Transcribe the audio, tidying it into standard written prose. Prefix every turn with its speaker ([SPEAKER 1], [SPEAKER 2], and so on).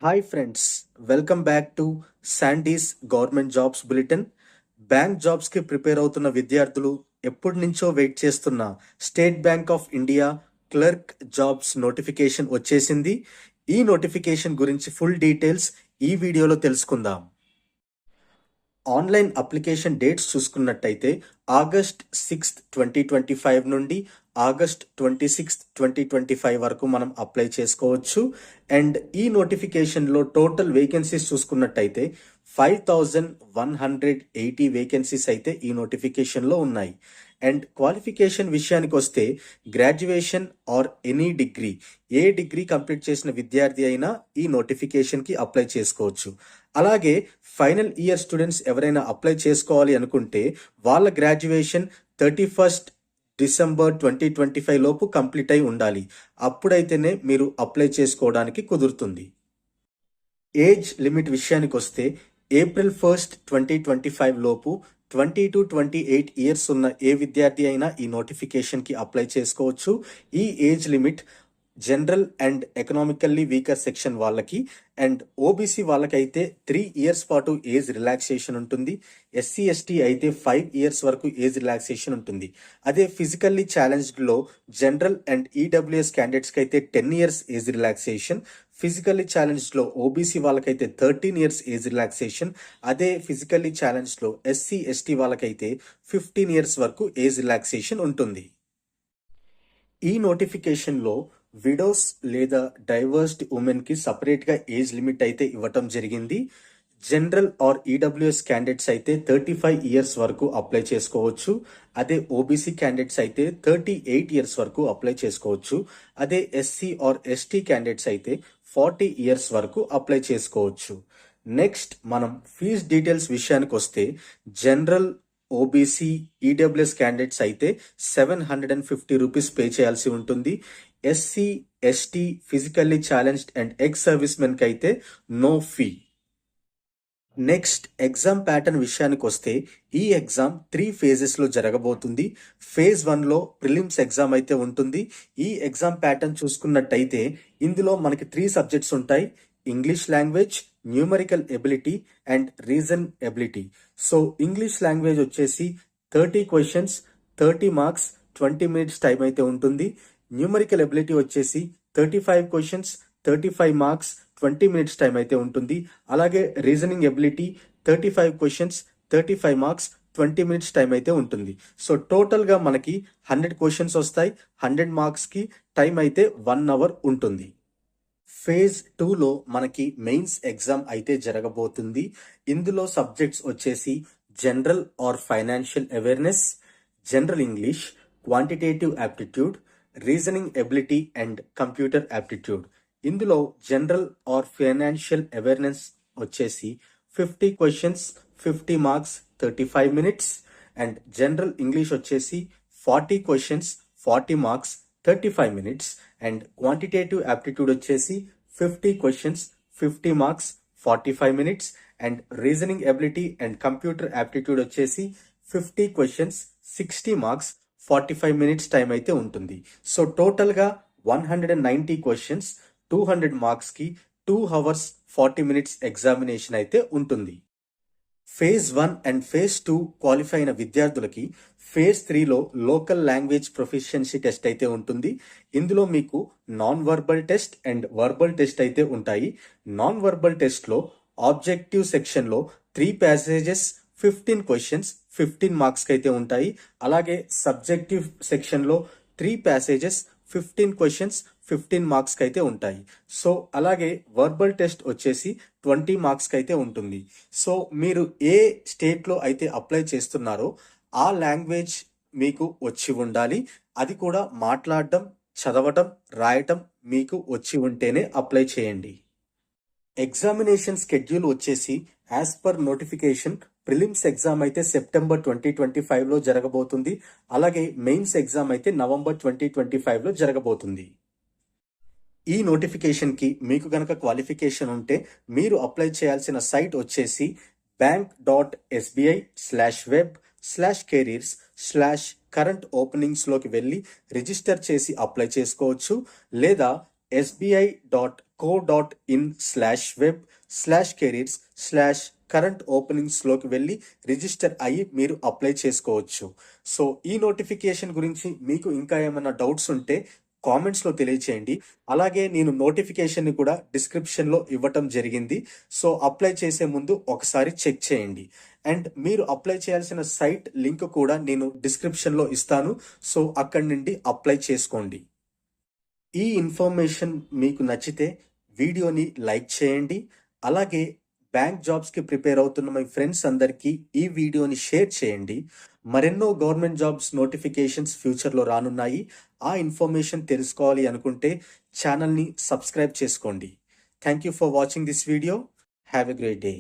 [SPEAKER 1] Hi friends, welcome back to sandies government jobs bulletin. Bank జాబ్స్కి prepare అవుతున్న విద్యార్థులు ఎప్పటి నుంచో వెయిట్ చేస్తున్న state bank of India clerk jobs notification వచ్చేసింది. ఈ నోటిఫికేషన్ గురించి ఫుల్ డీటెయిల్స్ ఈ వీడియోలో తెలుసుకుందాం. ఆన్లైన్ అప్లికేషన్ డేట్స్ చూసుకున్నట్టయితే ఆగస్ట్ 6, 2025 నుండి ఆగస్ట్ 26, 2025 వరకు మనం అప్లై చేసుకోవచ్చు. అండ్ ఈ నోటిఫికేషన్లో టోటల్ వేకెన్సీస్ చూసుకున్నట్టయితే 5180 వేకెన్సీస్ అయితే ఈ నోటిఫికేషన్లో ఉన్నాయి. అండ్ క్వాలిఫికేషన్ విషయానికి వస్తే graduation or any degree, A degree complete చేసిన విద్యార్థి అయినా ఈ నోటిఫికేషన్కి అప్లై చేసుకోవచ్చు. అలాగే ఫైనల్ ఇయర్ స్టూడెంట్స్ ఎవరైనా అప్లై చేసుకోవాలి అనుకుంటే వాళ్ళ గ్రాడ్యుయేషన్ 31st డిసెంబర్ 2025 లోపు కంప్లీట్ అయి ఉండాలి. అప్పుడైతేనే మీరు అప్లై చేసుకోవడానికి కుదురుతుంది. ఏజ్ లిమిట్ విషయానికి వస్తే April 1st, 2025 లోపు 20 to 28 ఇయర్స్ ఉన్న ఏ విద్యార్థి అయినా ఈ నోటిఫికేషన్కి అప్లై చేసుకోవచ్చు. ఈ age limit general and economically weaker section వాళ్ళకి అండ్ ఓబీసీ వాళ్ళకైతే 3 ఇయర్స్ పాటు ఏజ్ రిలాక్సేషన్ ఉంటుంది. ఎస్సీ ఎస్టీ అయితే 5 ఇయర్స్ వరకు ఏజ్ రిలాక్సేషన్ ఉంటుంది. అదే ఫిజికల్లీ ఛాలెంజ్డ్లో జనరల్ అండ్ ఈడబ్ల్యూఎస్ క్యాండిడేట్స్కి అయితే 10 ఇయర్స్ ఏజ్ రిలాక్సేషన్, ఫిజికల్లీ ఛాలెంజ్డ్లో ఓబీసీ వాళ్ళకైతే 13 ఇయర్స్ ఏజ్ రిలాక్సేషన్, అదే ఫిజికల్లీ ఛాలెంజ్డ్లో ఎస్సీ ఎస్టీ వాళ్ళకైతే 15 ఇయర్స్ వరకు ఏజ్ రిలాక్సేషన్ ఉంటుంది. ఈ నోటిఫికేషన్లో విడోస్ లేదా డైవర్స్డ్ ఉమెన్కి సపరేట్గా ఏజ్ లిమిట్ అయితే ఇవ్వటం జరిగింది. జనరల్ ఆర్ ఈడబ్ల్యూఎస్ క్యాండిడేట్స్ అయితే 35 ఇయర్స్ వరకు అప్లై చేసుకోవచ్చు. అదే ఓబీసీ క్యాండిడేట్స్ అయితే 38 ఇయర్స్ వరకు అప్లై చేసుకోవచ్చు. అదే ఎస్సీ ఆర్ ఎస్టీ క్యాండిడేట్స్ అయితే 40 ఇయర్స్ వరకు అప్లై చేసుకోవచ్చు. నెక్స్ట్ మనం ఫీజ్ డీటెయిల్స్ విషయానికి వస్తే జనరల్, ఓబీసీ, ఈడబ్ల్యూఎస్ క్యాండిడేట్స్ అయితే 750 రూపీస్ పే చేయాల్సి ఉంటుంది. SC, ST, physically challenged and ex service మెన్కి అయితే no fee. Next exam pattern విషయానికి వస్తే ఈ ఎగ్జామ్ 3 phases జరగబోతుంది. ఫేజ్ 1లో ప్రిలిమ్స్ ఎగ్జామ్ అయితే ఉంటుంది. ఈ ఎగ్జామ్ ప్యాటర్న్ చూసుకున్నట్టయితే ఇందులో మనకి 3 సబ్జెక్ట్స్ ఉంటాయి: English language, numerical ability and reason ability. So English language వచ్చేసి 30 క్వశ్చన్స్, 30 మార్క్స్, 20 మినిట్స్ టైం అయితే ఉంటుంది. న్యూమరికల్ ఎబిలిటీ వచ్చేసి 35 క్వశ్చన్స్, 35 మార్క్స్, 20 మినిట్స్ టైం అయితే ఉంటుంది. అలాగే reasoning ability 35 questions, 35 marks, 20 minutes time అయితే ఉంటుంది. సో టోటల్గా మనకి 100 క్వశ్చన్స్ వస్తాయి. 100 మార్క్స్కి టైం అయితే 1 అవర్ ఉంటుంది. ఫేజ్ 2లో మనకి మెయిన్స్ ఎగ్జామ్ అయితే జరగబోతుంది. ఇందులో సబ్జెక్ట్స్ వచ్చేసి general or financial awareness, general English, quantitative aptitude, reasoning ability and computer aptitude. ఇందులో జనరల్ ఆర్ ఫైనాన్షియల్ అవేర్నెస్ వచ్చేసి 50 questions, 50 marks, 35 minutes. And general English వచ్చేసి 40 questions, 40 marks, 35 minutes. And quantitative aptitude వచ్చేసి 50 questions, 50 marks, 45 minutes. And reasoning ability and computer aptitude వచ్చేసి 50 questions, 60 marks, 45 minutes time అయితే ఉంటుంది. So టోటల్గా 190 questions, 200 మార్క్స్కి 2 hours 40 minutes examination అయితే ఉంటుంది. ఫేజ్ 1 అండ్ ఫేజ్ 2 క్వాలిఫై అయిన విద్యార్థులకి ఫేజ్ 3లో లోకల్ లాంగ్వేజ్ ప్రొఫిషియన్సీ టెస్ట్ అయితే ఉంటుంది. ఇందులో మీకు non verbal test and verbal test అయితే ఉంటాయి. నాన్ వర్బల్ టెస్ట్లో ఆబ్జెక్టివ్ సెక్షన్లో 3 passages, 15 క్వశ్చన్స్, 15 మార్క్స్కి అయితే ఉంటాయి. అలాగే సబ్జెక్టివ్ సెక్షన్లో 3 passages, 15 క్వశ్చన్స్, 15 మార్క్స్కి అయితే ఉంటాయి. సో అలాగే వర్బల్ టెస్ట్ వచ్చేసి 20 మార్క్స్కి అయితే ఉంటుంది. సో మీరు ఏ స్టేట్లో అయితే అప్లై చేస్తున్నారో ఆ లాంగ్వేజ్ మీకు వచ్చి ఉండాలి. అది కూడా మాట్లాడడం, చదవటం, రాయటం మీకు వచ్చి ఉంటేనే అప్లై చేయండి. ఎగ్జామినేషన్ స్కెడ్యూల్ వచ్చేసి as per notification prelims exam అయితే సెప్టెంబర్ 2025లో జరగబోతుంది. అలాగే మెయిన్స్ ఎగ్జామ్ అయితే నవంబర్ 2025లో జరగబోతుంది. ఈ నోటిఫికేషన్కి మీకు గనక క్వాలిఫికేషన్ ఉంటే మీరు అప్లై చేయాల్సిన సైట్ వచ్చేసి bank.sbi/web/careers/current openings లోకి వెళ్ళి రిజిస్టర్ చేసి అప్లై చేసుకోవచ్చు. లేదా sbi.com/careers co.in/web/careers/current openings లోకి వెళ్ళి రిజిస్టర్ అయ్యి మీరు అప్లై చేసుకోవచ్చు. సో ఈ నోటిఫికేషన్ గురించి మీకు ఇంకా ఏమైనా డౌట్స్ ఉంటే కామెంట్స్లో తెలియచేయండి. అలాగే నేను నోటిఫికేషన్ని కూడా డిస్క్రిప్షన్లో ఇవ్వటం జరిగింది. సో అప్లై చేసే ముందు ఒకసారి చెక్ చేయండి. అండ్ మీరు అప్లై చేయాల్సిన సైట్ లింక్ కూడా నేను డిస్క్రిప్షన్లో ఇస్తాను. సో అక్కడి నుండి అప్లై చేసుకోండి. ఈ ఇన్ఫర్మేషన్ మీకు నచ్చితే వీడియోని లైక్ చేయండి. అలాగే బ్యాంక్ జాబ్స్కి ప్రిపేర్ అవుతున్న మై ఫ్రెండ్స్ అందరికీ ఈ వీడియోని షేర్ చేయండి. మరెన్నో గవర్నమెంట్ జాబ్స్ నోటిఫికేషన్స్ ఫ్యూచర్లో రానున్నాయి. ఆ ఇన్ఫర్మేషన్ తెలుసుకోవాలి అనుకుంటే ఛానల్ని సబ్స్క్రైబ్ చేసుకోండి. Thank you for watching this video. Have a great day.